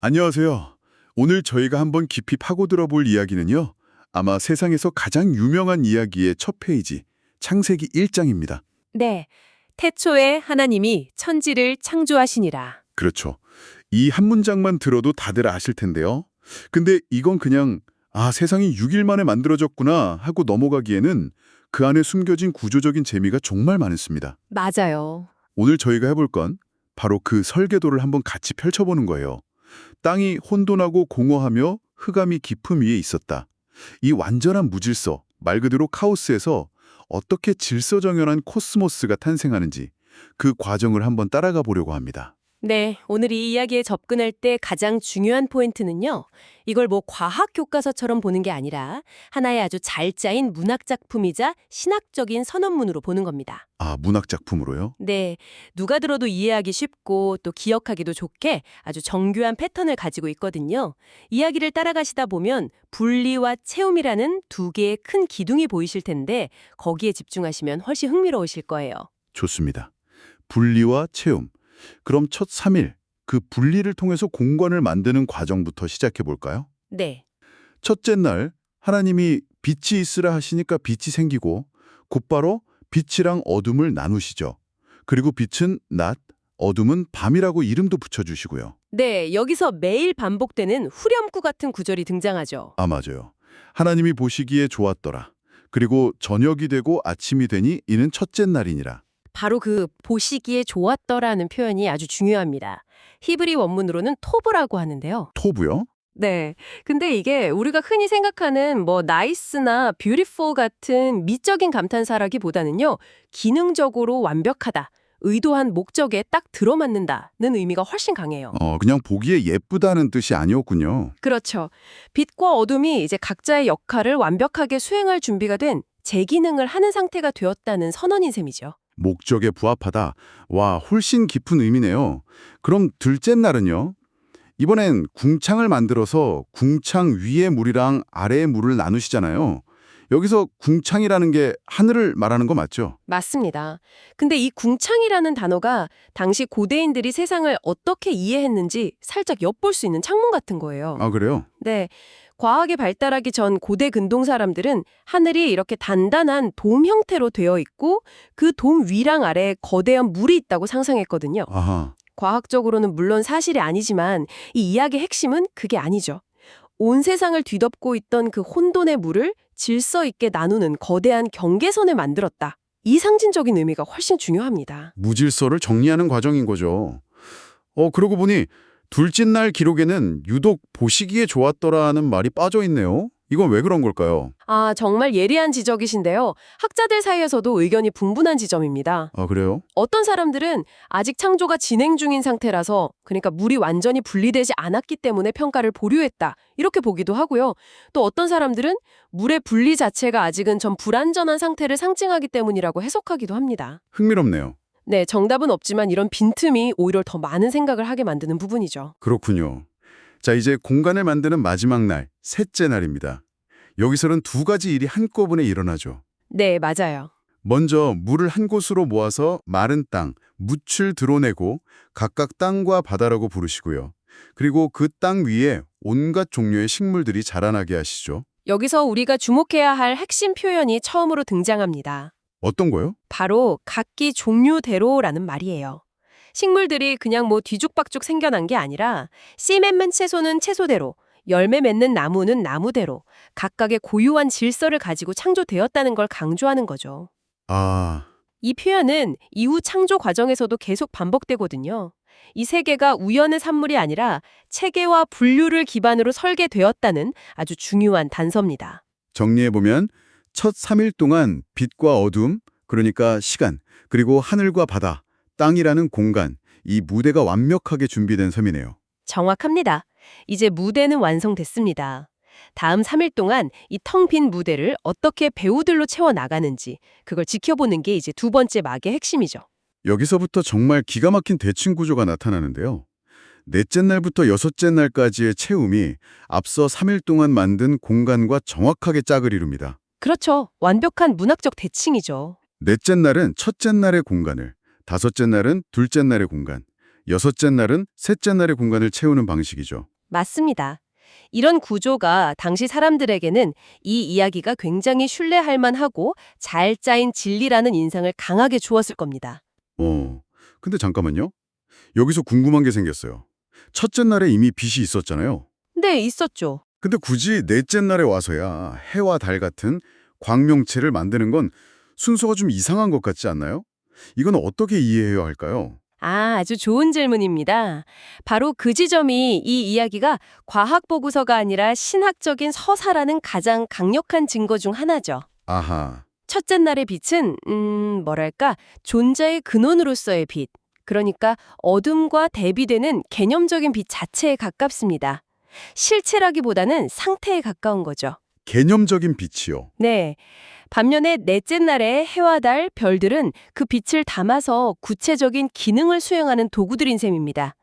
안녕하세요. 오늘 저희가 한번 깊이 파고들어 볼 이야기는요. 아마 세상에서 가장 유명한 이야기의 첫 페이지, 창세기 1장입니다. 네, 태초에 하나님이 천지를 창조하시니라. 그렇죠. 이 한 문장만 들어도 다들 아실 텐데요. 근데 이건 그냥 세상이 6일 만에 만들어졌구나 하고 넘어가기에는 그 안에 숨겨진 구조적인 재미가 정말 많습니다. 맞아요. 오늘 저희가 해볼 건 바로 그 설계도를 한번 같이 펼쳐보는 거예요. 땅이 혼돈하고 공허하며 흑암이 깊음 위에 있었다. 이 완전한 무질서, 말 그대로 카오스에서 어떻게 질서정연한 코스모스가 탄생하는지 그 과정을 한번 따라가 보려고 합니다. 네, 오늘 이 이야기에 접근할 때 가장 중요한 포인트는요. 이걸 뭐 과학 교과서처럼 보는 게 아니라 하나의 아주 잘 짜인 문학 작품이자 신학적인 선언문으로 보는 겁니다. 문학 작품으로요? 네, 누가 들어도 이해하기 쉽고 또 기억하기도 좋게 아주 정교한 패턴을 가지고 있거든요. 이야기를 따라가시다 보면 분리와 채움이라는 두 개의 큰 기둥이 보이실 텐데 거기에 집중하시면 훨씬 흥미로우실 거예요. 좋습니다. 분리와 채움. 그럼 첫 3일, 그 분리를 통해서 공간을 만드는 과정부터 시작해 볼까요? 네. 첫째 날 하나님이 빛이 있으라 하시니까 빛이 생기고 곧바로 빛이랑 어둠을 나누시죠. 그리고 빛은 낮, 어둠은 밤이라고 이름도 붙여주시고요. 네, 여기서 매일 반복되는 후렴구 같은 구절이 등장하죠. 맞아요. 하나님이 보시기에 좋았더라. 그리고 저녁이 되고 아침이 되니 이는 첫째 날이니라. 바로 그 보시기에 좋았더라는 표현이 아주 중요합니다. 히브리 원문으로는 토브라고 하는데요. 토부요? 네. 근데 이게 우리가 흔히 생각하는 뭐 나이스나 뷰티풀 같은 미적인 감탄사라기보다는요. 기능적으로 완벽하다, 의도한 목적에 딱 들어맞는다는 의미가 훨씬 강해요. 그냥 보기에 예쁘다는 뜻이 아니었군요. 그렇죠. 빛과 어둠이 이제 각자의 역할을 완벽하게 수행할 준비가 된 재기능을 하는 상태가 되었다는 선언인 셈이죠. 목적에 부합하다. 와, 훨씬 깊은 의미네요. 그럼 둘째 날은요? 이번엔 궁창을 만들어서 궁창 위의 물이랑 아래의 물을 나누시잖아요. 여기서 궁창이라는 게 하늘을 말하는 거 맞죠? 맞습니다. 근데 이 궁창이라는 단어가 당시 고대인들이 세상을 어떻게 이해했는지 살짝 엿볼 수 있는 창문 같은 거예요. 그래요? 네. 과학이 발달하기 전 고대 근동 사람들은 하늘이 이렇게 단단한 돔 형태로 되어 있고 그 돔 위랑 아래에 거대한 물이 있다고 상상했거든요. 아하. 과학적으로는 물론 사실이 아니지만 이 이야기의 핵심은 그게 아니죠. 온 세상을 뒤덮고 있던 그 혼돈의 물을 질서 있게 나누는 거대한 경계선을 만들었다. 이 상징적인 의미가 훨씬 중요합니다. 무질서를 정리하는 과정인 거죠. 그러고 보니 둘째 날 기록에는 유독 보시기에 좋았더라는 말이 빠져 있네요. 이건 왜 그런 걸까요? 정말 예리한 지적이신데요. 학자들 사이에서도 의견이 분분한 지점입니다. 그래요? 어떤 사람들은 아직 창조가 진행 중인 상태라서, 그러니까 물이 완전히 분리되지 않았기 때문에 평가를 보류했다, 이렇게 보기도 하고요. 또 어떤 사람들은 물의 분리 자체가 아직은 좀 불완전한 상태를 상징하기 때문이라고 해석하기도 합니다. 흥미롭네요. 네, 정답은 없지만 이런 빈틈이 오히려 더 많은 생각을 하게 만드는 부분이죠. 그렇군요. 자, 이제 공간을 만드는 마지막 날, 셋째 날입니다. 여기서는 두 가지 일이 한꺼번에 일어나죠. 네, 맞아요. 먼저 물을 한 곳으로 모아서 마른 땅, 묻을 드러내고 각각 땅과 바다라고 부르시고요. 그리고 그 땅 위에 온갖 종류의 식물들이 자라나게 하시죠. 여기서 우리가 주목해야 할 핵심 표현이 처음으로 등장합니다. 어떤 거요? 바로 각기 종류대로라는 말이에요. 식물들이 그냥 뭐 뒤죽박죽 생겨난 게 아니라 씨 맺는 채소는 채소대로, 열매 맺는 나무는 나무대로 각각의 고유한 질서를 가지고 창조되었다는 걸 강조하는 거죠. 이 표현은 이후 창조 과정에서도 계속 반복되거든요. 이 세계가 우연의 산물이 아니라 체계와 분류를 기반으로 설계되었다는 아주 중요한 단서입니다. 정리해보면 첫 3일 동안 빛과 어둠, 그러니까 시간, 그리고 하늘과 바다, 땅이라는 공간, 이 무대가 완벽하게 준비된 셈이네요. 정확합니다. 이제 무대는 완성됐습니다. 다음 3일 동안 이 텅 빈 무대를 어떻게 배우들로 채워나가는지, 그걸 지켜보는 게 이제 두 번째 막의 핵심이죠. 여기서부터 정말 기가 막힌 대칭 구조가 나타나는데요. 넷째 날부터 여섯째 날까지의 채움이 앞서 3일 동안 만든 공간과 정확하게 짝을 이룹니다. 그렇죠. 완벽한 문학적 대칭이죠. 넷째 날은 첫째 날의 공간을, 다섯째 날은 둘째 날의 공간, 여섯째 날은 셋째 날의 공간을 채우는 방식이죠. 맞습니다. 이런 구조가 당시 사람들에게는 이 이야기가 굉장히 신뢰할 만하고 잘 짜인 진리라는 인상을 강하게 주었을 겁니다. 근데 잠깐만요. 여기서 궁금한 게 생겼어요. 첫째 날에 이미 빛이 있었잖아요. 네, 있었죠. 근데 굳이 넷째 날에 와서야 해와 달 같은 광명체를 만드는 건 순서가 좀 이상한 것 같지 않나요? 이건 어떻게 이해해야 할까요? 아주 좋은 질문입니다. 바로 그 지점이 이 이야기가 과학 보고서가 아니라 신학적인 서사라는 가장 강력한 증거 중 하나죠. 아하, 첫째 날의 빛은 뭐랄까 존재의 근원으로서의 빛. 그러니까 어둠과 대비되는 개념적인 빛 자체에 가깝습니다. 실체라기보다는 상태에 가까운 거죠. 개념적인 빛이요. 네. 반면에 넷째 날의 해와 달, 별들은 그 빛을 담아서 구체적인 기능을 수행하는 도구들인 셈입니다.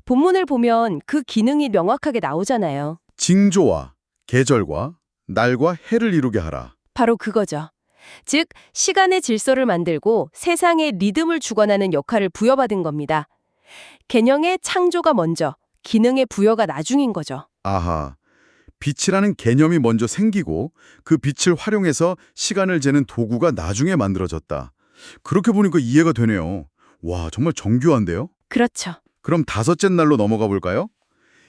본문을 보면 그 기능이 명확하게 나오잖아요. 징조와 계절과 날과 해를 이루게 하라. 바로 그거죠. 즉, 시간의 질서를 만들고 세상에 리듬을 주관하는 역할을 부여받은 겁니다. 개념의 창조가 먼저, 기능의 부여가 나중인 거죠. 아하, 빛이라는 개념이 먼저 생기고 그 빛을 활용해서 시간을 재는 도구가 나중에 만들어졌다. 그렇게 보니까 이해가 되네요. 와, 정말 정교한데요? 그렇죠. 그럼 다섯째 날로 넘어가 볼까요?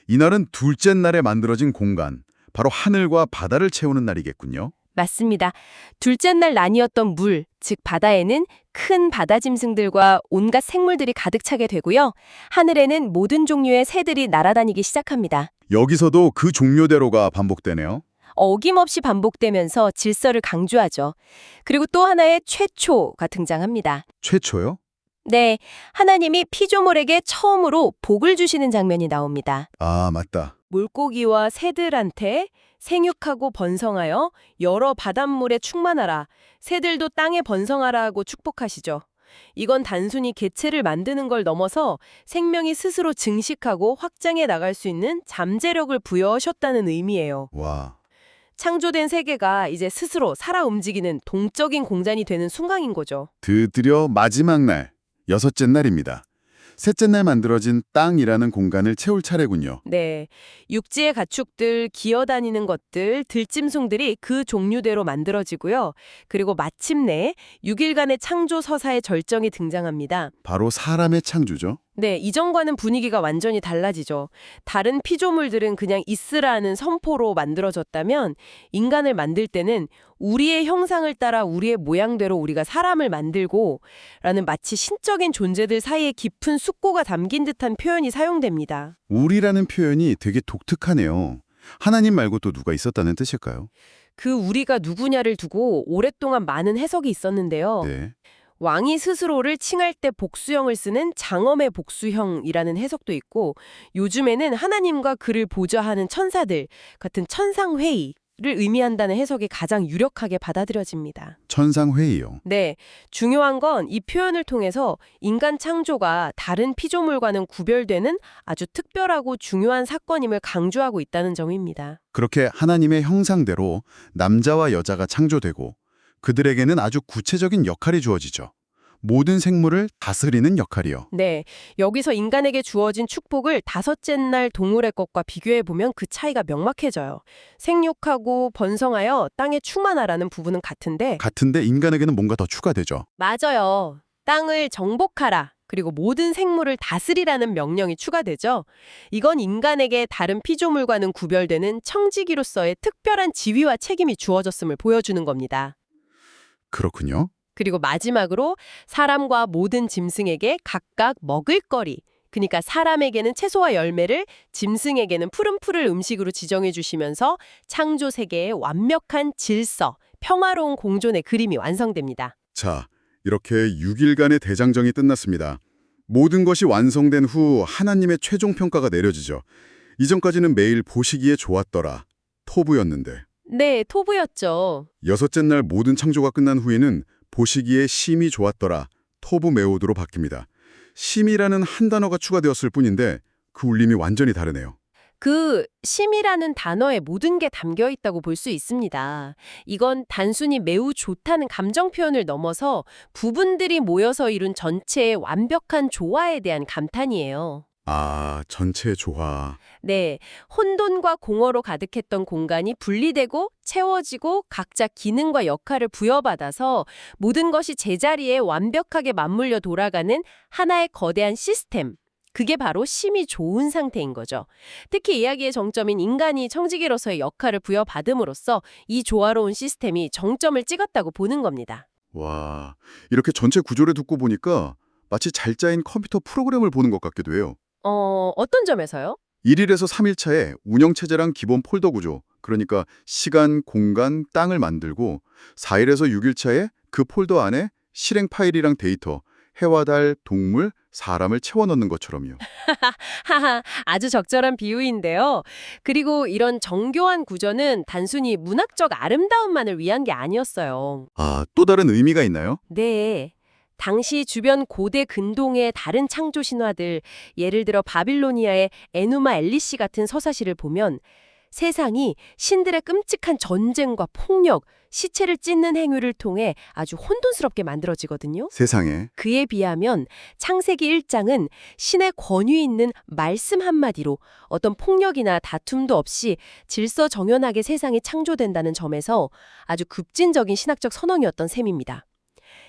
이날은 둘째 날에 만들어진 공간, 바로 하늘과 바다를 채우는 날이겠군요. 맞습니다. 둘째 날 나뉘었던 물, 즉 바다에는 큰 바다 짐승들과 온갖 생물들이 가득 차게 되고요. 하늘에는 모든 종류의 새들이 날아다니기 시작합니다. 여기서도 그 종료대로가 반복되네요. 어김없이 반복되면서 질서를 강조하죠. 그리고 또 하나의 최초가 등장합니다. 최초요? 네, 하나님이 피조물에게 처음으로 복을 주시는 장면이 나옵니다. 아, 맞다. 물고기와 새들한테 생육하고 번성하여 여러 바닷물에 충만하라. 새들도 땅에 번성하라고 축복하시죠. 이건 단순히 개체를 만드는 걸 넘어서 생명이 스스로 증식하고 확장해 나갈 수 있는 잠재력을 부여하셨다는 의미예요. 와, 창조된 세계가 이제 스스로 살아 움직이는 동적인 공간이 되는 순간인 거죠. 드디어 마지막 날, 여섯째 날입니다. 셋째 날 만들어진 땅이라는 공간을 채울 차례군요. 네, 육지의 가축들, 기어다니는 것들, 들짐승들이 그 종류대로 만들어지고요. 그리고 마침내 6일간의 창조 서사의 절정이 등장합니다. 바로 사람의 창조죠. 네, 이전과는 분위기가 완전히 달라지죠. 다른 피조물들은 그냥 있으라는 선포로 만들어졌다면 인간을 만들 때는 우리의 형상을 따라 우리의 모양대로 우리가 사람을 만들고 라는 마치 신적인 존재들 사이에 깊은 숙고가 담긴 듯한 표현이 사용됩니다. 우리라는 표현이 되게 독특하네요. 하나님 말고 또 누가 있었다는 뜻일까요? 그 우리가 누구냐를 두고 오랫동안 많은 해석이 있었는데요. 네. 왕이 스스로를 칭할 때 복수형을 쓰는 장엄의 복수형이라는 해석도 있고 요즘에는 하나님과 그를 보좌하는 천사들 같은 천상회의를 의미한다는 해석이 가장 유력하게 받아들여집니다. 천상회의요. 네, 중요한 건 이 표현을 통해서 인간 창조가 다른 피조물과는 구별되는 아주 특별하고 중요한 사건임을 강조하고 있다는 점입니다. 그렇게 하나님의 형상대로 남자와 여자가 창조되고 그들에게는 아주 구체적인 역할이 주어지죠. 모든 생물을 다스리는 역할이요. 네, 여기서 인간에게 주어진 축복을 다섯째 날 동물의 것과 비교해보면 그 차이가 명확해져요. 생육하고 번성하여 땅에 충만하라는 부분은 같은데 같은데 인간에게는 뭔가 더 추가되죠. 맞아요. 땅을 정복하라. 그리고 모든 생물을 다스리라는 명령이 추가되죠. 이건 인간에게 다른 피조물과는 구별되는 청지기로서의 특별한 지위와 책임이 주어졌음을 보여주는 겁니다. 그렇군요. 그리고 마지막으로 사람과 모든 짐승에게 각각 먹을거리, 그러니까 사람에게는 채소와 열매를, 짐승에게는 푸른 풀을 음식으로 지정해 주시면서 창조 세계의 완벽한 질서, 평화로운 공존의 그림이 완성됩니다. 자, 이렇게 6일간의 대장정이 끝났습니다. 모든 것이 완성된 후 하나님의 최종 평가가 내려지죠. 이전까지는 매일 보시기에 좋았더라. 토부였는데. 네, 토부였죠. 여섯째 날 모든 창조가 끝난 후에는 보시기에 심이 좋았더라. 토부 메오드로 바뀝니다. 심이라는 한 단어가 추가되었을 뿐인데 그 울림이 완전히 다르네요. 그 심이라는 단어에 모든 게 담겨 있다고 볼 수 있습니다. 이건 단순히 매우 좋다는 감정 표현을 넘어서 부분들이 모여서 이룬 전체의 완벽한 조화에 대한 감탄이에요. 아, 전체 조화. 네, 혼돈과 공허로 가득했던 공간이 분리되고 채워지고 각자 기능과 역할을 부여받아서 모든 것이 제자리에 완벽하게 맞물려 돌아가는 하나의 거대한 시스템. 그게 바로 심이 좋은 상태인 거죠. 특히 이야기의 정점인 인간이 청지기로서의 역할을 부여받음으로써 이 조화로운 시스템이 정점을 찍었다고 보는 겁니다. 와, 이렇게 전체 구조를 듣고 보니까 마치 잘 짜인 컴퓨터 프로그램을 보는 것 같기도 해요. 어떤 점에서요? 1일에서 3일차에 운영체제랑 기본 폴더 구조, 그러니까 시간, 공간, 땅을 만들고 4일에서 6일차에 그 폴더 안에 실행 파일이랑 데이터, 해와 달, 동물, 사람을 채워넣는 것처럼요. 하하, 아주 적절한 비유인데요. 그리고 이런 정교한 구조는 단순히 문학적 아름다움만을 위한 게 아니었어요. 아, 또 다른 의미가 있나요? 네. 당시 주변 고대 근동의 다른 창조 신화들, 예를 들어 바빌로니아의 에누마 엘리시 같은 서사시를 보면 세상이 신들의 끔찍한 전쟁과 폭력, 시체를 찢는 행위를 통해 아주 혼돈스럽게 만들어지거든요. 세상에. 그에 비하면 창세기 1장은 신의 권위 있는 말씀 한마디로 어떤 폭력이나 다툼도 없이 질서 정연하게 세상이 창조된다는 점에서 아주 급진적인 신학적 선언이었던 셈입니다.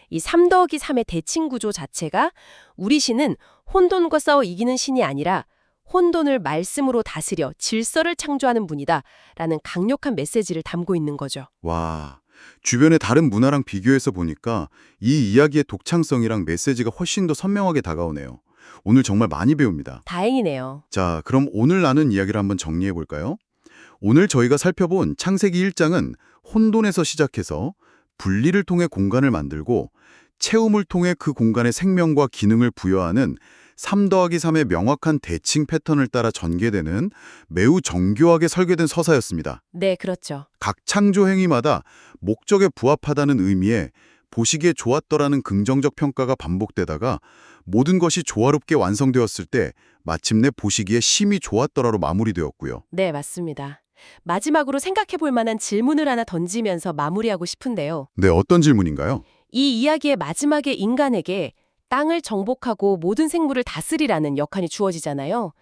이 3 더하기 3의 대칭 구조 자체가 우리 신은 혼돈과 싸워 이기는 신이 아니라 혼돈을 말씀으로 다스려 질서를 창조하는 분이다 라는 강력한 메시지를 담고 있는 거죠. 와, 주변의 다른 문화랑 비교해서 보니까 이 이야기의 독창성이랑 메시지가 훨씬 더 선명하게 다가오네요. 오늘 정말 많이 배웁니다. 다행이네요. 자, 그럼 오늘 나눈 이야기를 한번 정리해 볼까요? 오늘 저희가 살펴본 창세기 1장은 혼돈에서 시작해서 분리를 통해 공간을 만들고 채움을 통해 그 공간에 생명과 기능을 부여하는 3 더하기 3의 명확한 대칭 패턴을 따라 전개되는 매우 정교하게 설계된 서사였습니다. 네, 그렇죠. 각 창조 행위마다 목적에 부합하다는 의미에 보시기에 좋았더라는 긍정적 평가가 반복되다가 모든 것이 조화롭게 완성되었을 때 마침내 보시기에 심히 좋았더라로 마무리되었고요. 네, 맞습니다. 마지막으로 생각해 볼 만한 질문을 하나 던지면서 마무리하고 싶은데요. 네, 어떤 질문인가요? 이 이야기의 마지막에 인간에게 땅을 정복하고 모든 생물을 다스리라는 역할이 주어지잖아요.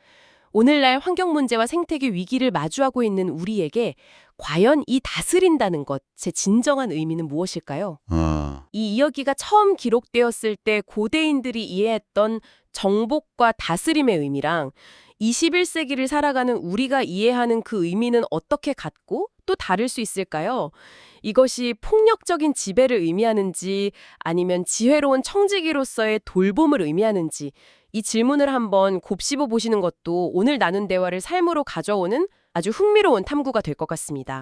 오늘날 환경 문제와 생태계 위기를 마주하고 있는 우리에게 과연 이 다스린다는 것의 진정한 의미는 무엇일까요? 아, 이 이야기가 처음 기록되었을 때 고대인들이 이해했던 정복과 다스림의 의미랑 21세기를 살아가는 우리가 이해하는 그 의미는 어떻게 같고 또 다를 수 있을까요? 이것이 폭력적인 지배를 의미하는지 아니면 지혜로운 청지기로서의 돌봄을 의미하는지 이 질문을 한번 곱씹어 보시는 것도 오늘 나눈 대화를 삶으로 가져오는 아주 흥미로운 탐구가 될 것 같습니다.